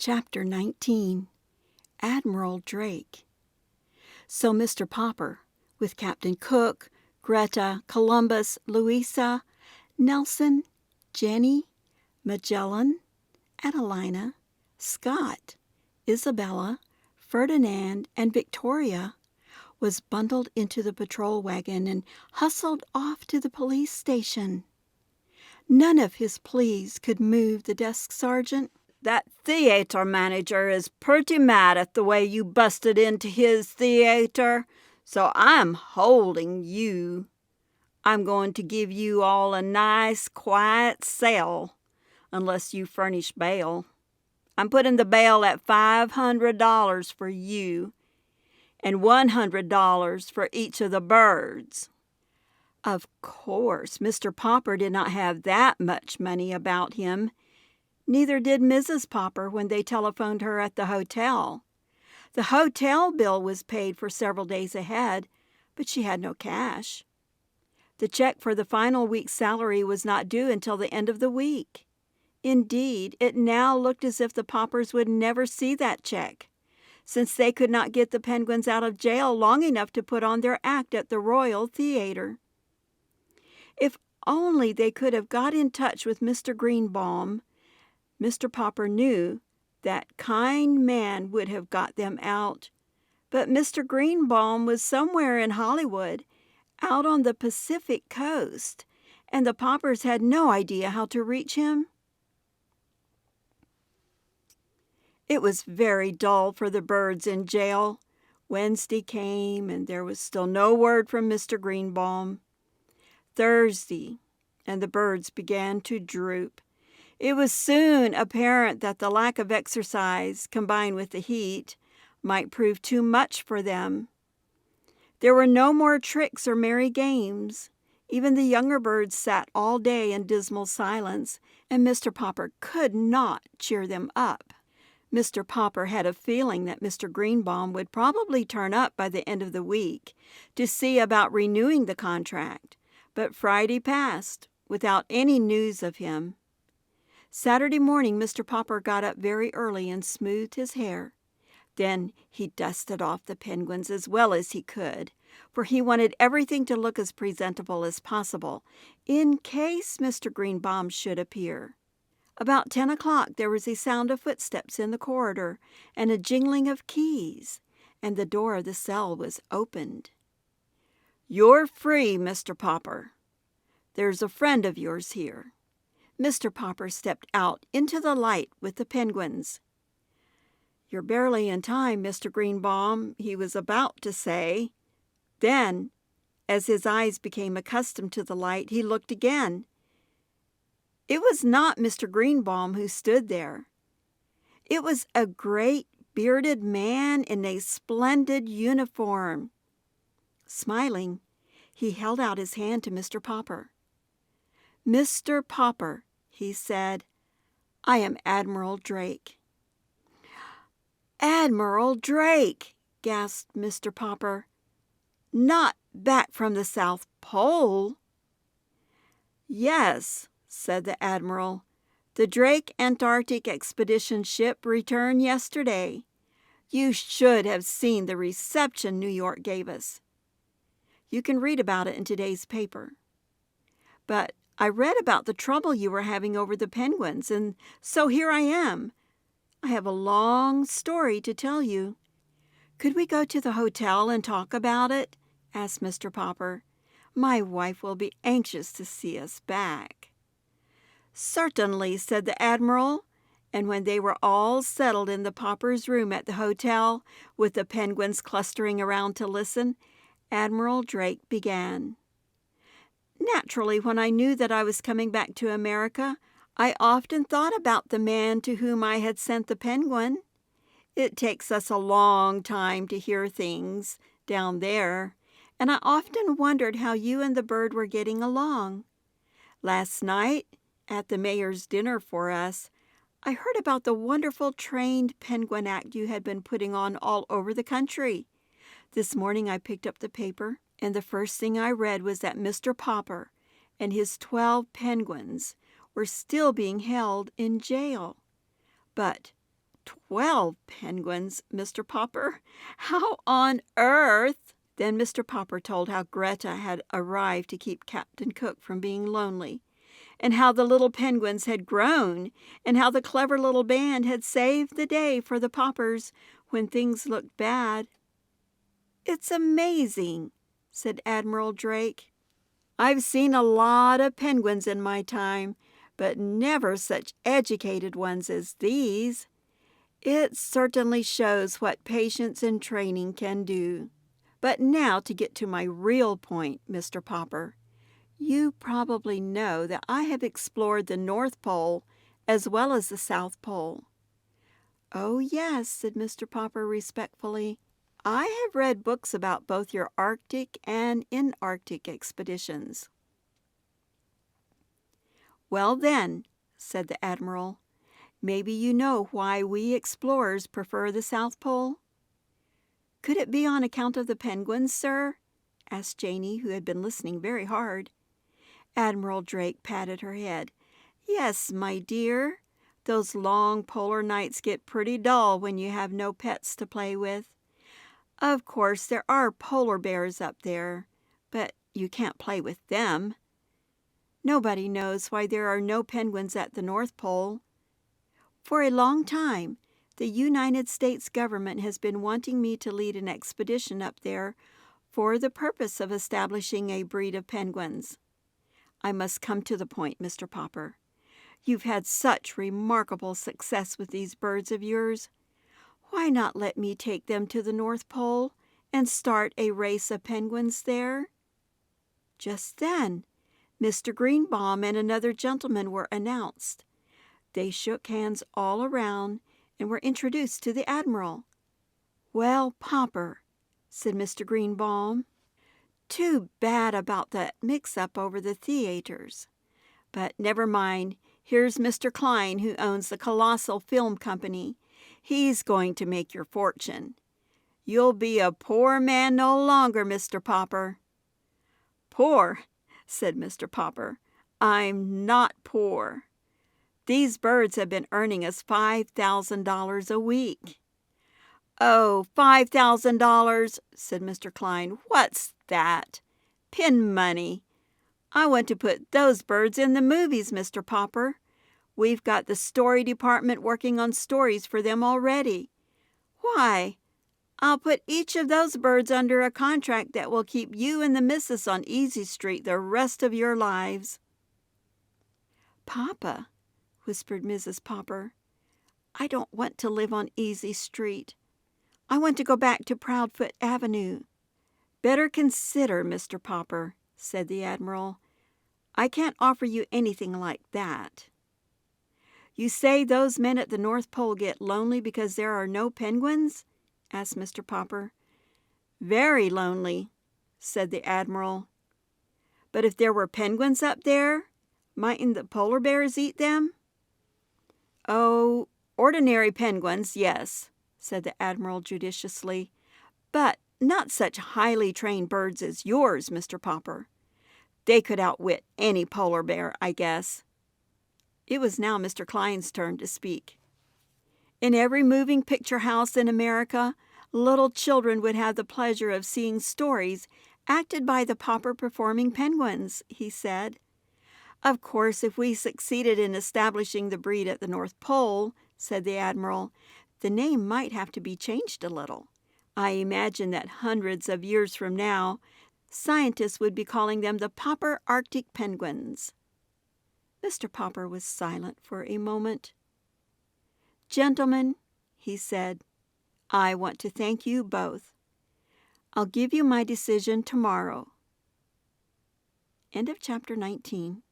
Chapter 19. Admiral Drake. So Mr. Popper, with Captain Cook, Greta, Columbus, Louisa, Nelson, Jenny, Magellan, Adelina, Scott, Isabella, Ferdinand, and Victoria, was bundled into the patrol wagon and hustled off to the police station. None of his pleas could move the desk sergeant. "That theater manager is pretty mad at the way you busted into his theater, so I'm holding you. I'm going to give you all a nice, quiet cell, unless you furnish bail. I'm putting the bail at $500 for you, and $100 for each of the birds." Of course, Mr. Popper did not have that much money about him. Neither did Mrs. Popper when they telephoned her at the hotel. The hotel bill was paid for several days ahead, but she had no cash. The check for the final week's salary was not due until the end of the week. Indeed, it now looked as if the Poppers would never see that check, since they could not get the Penguins out of jail long enough to put on their act at the Royal Theater. If only they could have got in touch with Mr. Greenbaum, Mr. Popper knew that kind man would have got them out. But Mr. Greenbaum was somewhere in Hollywood, out on the Pacific coast, and the Poppers had no idea how to reach him. It was very dull for the birds in jail. Wednesday came, and there was still no word from Mr. Greenbaum. Thursday, and the birds began to droop. It was soon apparent that the lack of exercise, combined with the heat, might prove too much for them. There were no more tricks or merry games. Even the younger birds sat all day in dismal silence, and Mr. Popper could not cheer them up. Mr. Popper had a feeling that Mr. Greenbaum would probably turn up by the end of the week to see about renewing the contract, but Friday passed without any news of him. Saturday morning, Mr. Popper got up very early and smoothed his hair. Then he dusted off the penguins as well as he could, for he wanted everything to look as presentable as possible, in case Mr. Greenbaum should appear. About 10 o'clock there was a sound of footsteps in the corridor and a jingling of keys, and the door of the cell was opened. "You're free, Mr. Popper. There's a friend of yours here." Mr. Popper stepped out into the light with the penguins. "You're barely in time, Mr. Greenbaum," he was about to say. Then, as his eyes became accustomed to the light, he looked again. It was not Mr. Greenbaum who stood there. It was a great bearded man in a splendid uniform. Smiling, he held out his hand to Mr. Popper. "Mr. Popper," he said, "I am Admiral Drake." "Admiral Drake!" gasped Mr. Popper. "Not back from the South Pole?" "Yes," said the Admiral. "The Drake Antarctic Expedition ship returned yesterday. You should have seen the reception New York gave us. You can read about it in today's paper. But I read about the trouble you were having over the penguins, and so here I am. I have a long story to tell you." "Could we go to the hotel and talk about it?" asked Mr. Popper. "My wife will be anxious to see us back." "Certainly," said the Admiral, and when they were all settled in the Poppers' room at the hotel, with the penguins clustering around to listen, Admiral Drake began. "Naturally, when I knew that I was coming back to America, I often thought about the man to whom I had sent the penguin. It takes us a long time to hear things down there, and I often wondered how you and the bird were getting along. Last night, at the mayor's dinner for us, I heard about the wonderful trained penguin act you had been putting on all over the country. This morning I picked up the paper, and the first thing I read was that Mr. Popper and his 12 penguins were still being held in jail. But 12 penguins, Mr. Popper. How on earth? Then Mr. Popper told how Greta had arrived to keep Captain Cook from being lonely, and how the little penguins had grown, and how the clever little band had saved the day for the Poppers when things looked bad. "It's amazing," said Admiral Drake. "I've seen a lot of penguins in my time, but never such educated ones as these. It certainly shows what patience and training can do. But now to get to my real point, Mr. Popper. You probably know that I have explored the North Pole as well as the South Pole." "Oh, yes," said Mr. Popper respectfully. "I have read books about both your Arctic and Antarctic expeditions." "Well then," said the Admiral, "maybe you know why we explorers prefer the South Pole?" "Could it be on account of the penguins, sir?" asked Janey, who had been listening very hard. Admiral Drake patted her head. "Yes, my dear. Those long polar nights get pretty dull when you have no pets to play with. Of course, there are polar bears up there, but you can't play with them. Nobody knows why there are no penguins at the North Pole. For a long time, the United States government has been wanting me to lead an expedition up there for the purpose of establishing a breed of penguins. I must come to the point, Mr. Popper. You've had such remarkable success with these birds of yours. Why not let me take them to the North Pole and start a race of penguins there?" Just then, Mr. Greenbaum and another gentleman were announced. They shook hands all around and were introduced to the Admiral. "Well, Popper," said Mr. Greenbaum, "too bad about that mix-up over the theaters. But never mind, here's Mr. Klein, who owns the colossal film company. He's going to make your fortune. You'll be a poor man no longer, Mr. Popper." "Poor," said Mr. Popper. "I'm not poor. These birds have been earning us $5,000 a week." "Oh, $5,000, said Mr. Klein. "What's that? Pin money. I want to put those birds in the movies, Mr. Popper. We've got the story department working on stories for them already. Why, I'll put each of those birds under a contract that will keep you and the missus on Easy Street the rest of your lives." "Papa," whispered Mrs. Popper, "I don't want to live on Easy Street. I want to go back to Proudfoot Avenue." "Better consider, Mr. Popper," said the Admiral. "I can't offer you anything like that." "You say those men at the North Pole get lonely because there are no penguins?" asked Mr. Popper. "Very lonely," said the Admiral. "But if there were penguins up there, mightn't the polar bears eat them?" "Oh, ordinary penguins, yes," said the Admiral judiciously, "but not such highly trained birds as yours, Mr. Popper. They could outwit any polar bear, I guess." It was now Mr. Klein's turn to speak. "In every moving picture house in America, little children would have the pleasure of seeing stories acted by the Popper performing penguins," he said. "Of course, if we succeeded in establishing the breed at the North Pole," said the Admiral, "the name might have to be changed a little. I imagine that hundreds of years from now, scientists would be calling them the Popper Arctic penguins." Mr. Popper was silent for a moment. "Gentlemen," he said, "I want to thank you both. I'll give you my decision tomorrow." End of chapter 19.